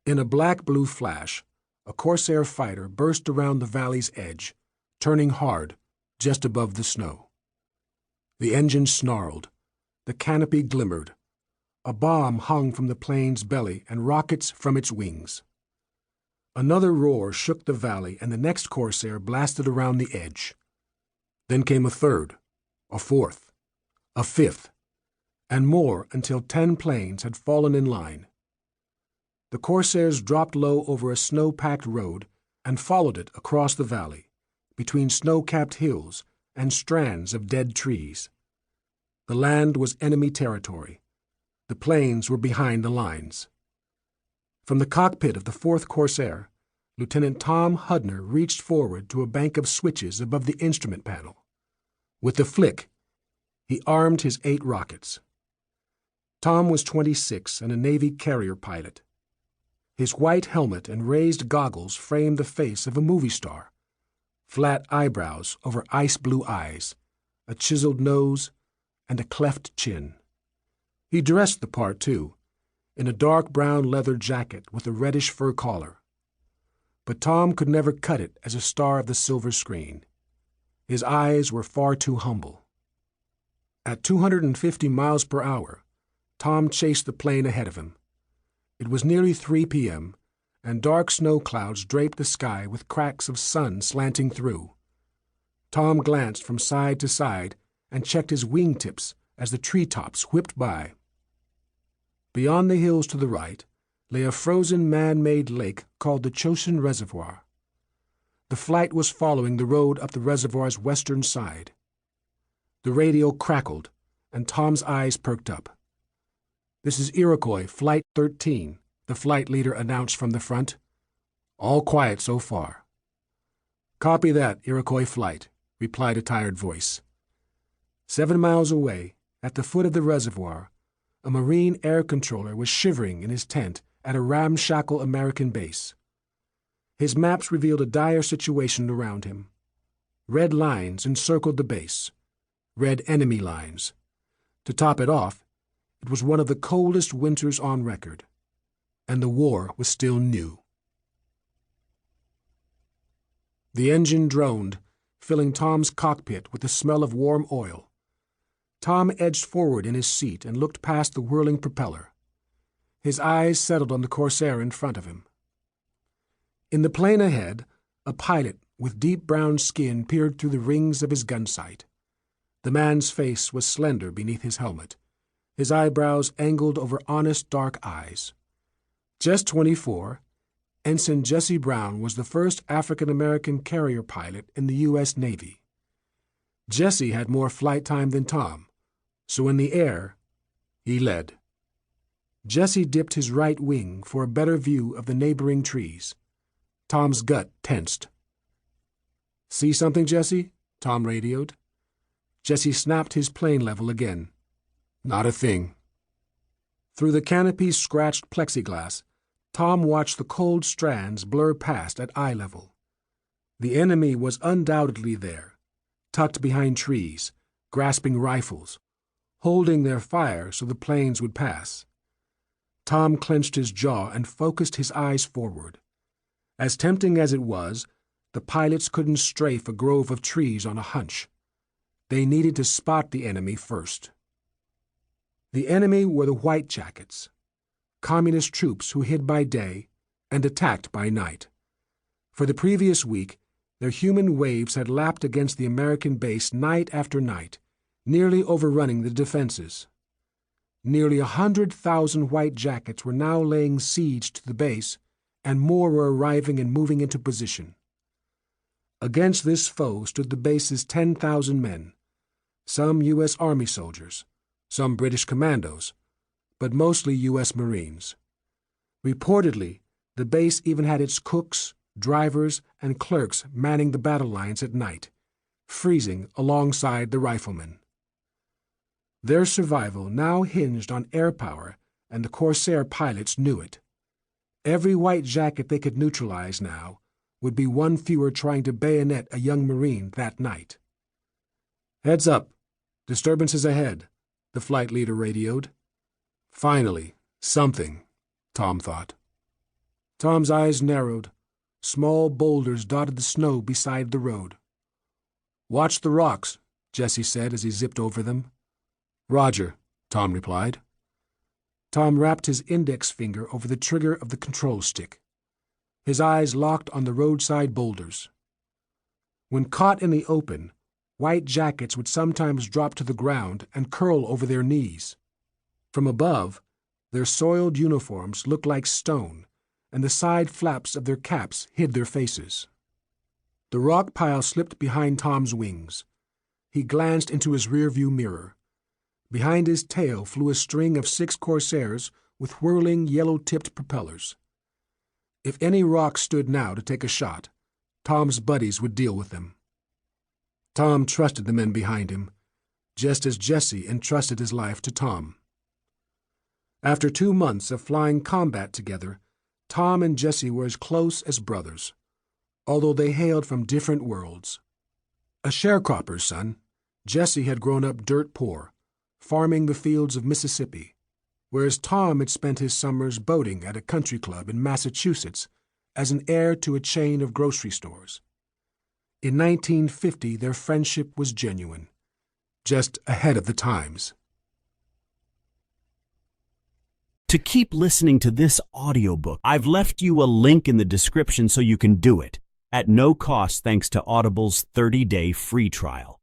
In a black-blue flash, a Corsair fighter burst around the valley's edge, turning hard just above the snow. The engine snarled. The canopy glimmered. A bomb hung from the plane's belly and rockets from its wings. Another roar shook the valley, and the next Corsair blasted around the edge. Then came a third, a fourth, a fifth, and more until 10 planes had fallen in line. The Corsairs dropped low over a snow-packed road and followed it across the valley, between snow-capped hills and strands of dead trees. The land was enemy territory. The planes were behind the lines. From the cockpit of the 4th Corsair, Lieutenant Tom Hudner reached forward to a bank of switches above the instrument panel. With the flick, he armed his 8 rockets. Tom was 26 and a Navy carrier pilot. His white helmet and raised goggles framed the face of a movie star. Flat eyebrows over ice-blue eyes, a chiseled nose, and a cleft chin. He dressed the part, too, in a dark brown leather jacket with a reddish fur collar. But Tom could never cut it as a star of the silver screen. His eyes were far too humble. At 250 miles per hour, Tom chased the plane ahead of him. It was nearly 3 p.m., and dark snow clouds draped the sky with cracks of sun slanting through. Tom glanced from side to side and checked his wingtips as the treetops whipped by. Beyond the hills to the right lay a frozen man-made lake called the Chosin Reservoir. The flight was following the road up the reservoir's western side. The radio crackled, and Tom's eyes perked up. "This is Iroquois, Flight 13, the flight leader announced from the front. "All quiet so far." "Copy that, Iroquois Flight," replied a tired voice. 7 miles away, at the foot of the reservoir, a Marine air controller was shivering in his tent at a ramshackle American base. His maps revealed a dire situation around him. Red lines encircled the base. Red enemy lines. To top it off, it was one of the coldest winters on record. And the war was still new. The engine droned, filling Tom's cockpit with the smell of warm oil. Tom edged forward in his seat and looked past the whirling propeller. His eyes settled on the Corsair in front of him. In the plane ahead, a pilot with deep brown skin peered through the rings of his gun sight. The man's face was slender beneath his helmet, his eyebrows angled over honest dark eyes. Just 24, Ensign Jesse Brown was the first African-American carrier pilot in the U.S. Navy. Jesse had more flight time than Tom, so in the air, he led. Jesse dipped his right wing for a better view of the neighboring trees. Tom's gut tensed. "See something, Jesse?" Tom radioed. Jesse snapped his plane level again. "Not a thing." Through the canopy's scratched plexiglass, Tom watched the cold strands blur past at eye level. The enemy was undoubtedly there, tucked behind trees, grasping rifles, holding their fire so the planes would pass. Tom clenched his jaw and focused his eyes forward. As tempting as it was, the pilots couldn't strafe a grove of trees on a hunch. They needed to spot the enemy first. The enemy were the White Jackets, communist troops who hid by day and attacked by night. For the previous week, their human waves had lapped against the American base night after night, nearly overrunning the defenses. Nearly 100,000 White Jackets were now laying siege to the base, and more were arriving and moving into position. Against this foe stood the base's 10,000 men, some U.S. Army soldiers, some British commandos, but mostly U.S. Marines. Reportedly, the base even had its cooks, drivers, and clerks manning the battle lines at night, freezing alongside the riflemen. Their survival now hinged on air power, and the Corsair pilots knew it. Every White Jacket they could neutralize now would be one fewer trying to bayonet a young Marine that night. "Heads up. Disturbances ahead," the flight leader radioed. Finally, something, Tom thought. Tom's eyes narrowed. Small boulders dotted the snow beside the road. "Watch the rocks," Jesse said as he zipped over them. "Roger," Tom replied. Tom wrapped his index finger over the trigger of the control stick. His eyes locked on the roadside boulders. When caught in the open, white jackets would sometimes drop to the ground and curl over their knees. From above, their soiled uniforms looked like stone, and the side flaps of their caps hid their faces. The rock pile slipped behind Tom's wings. He glanced into his rearview mirror. Behind his tail flew a string of 6 Corsairs with whirling, yellow-tipped propellers. If any rock stood now to take a shot, Tom's buddies would deal with them. Tom trusted the men behind him, just as Jesse entrusted his life to Tom. After 2 months of flying combat together, Tom and Jesse were as close as brothers, although they hailed from different worlds. A sharecropper's son, Jesse had grown up dirt poor, farming the fields of Mississippi, whereas Tom had spent his summers boating at a country club in Massachusetts as an heir to a chain of grocery stores. In 1950, their friendship was genuine, just ahead of the times. To keep listening to this audiobook, I've left you a link in the description so you can do it, at no cost thanks to Audible's 30-day free trial.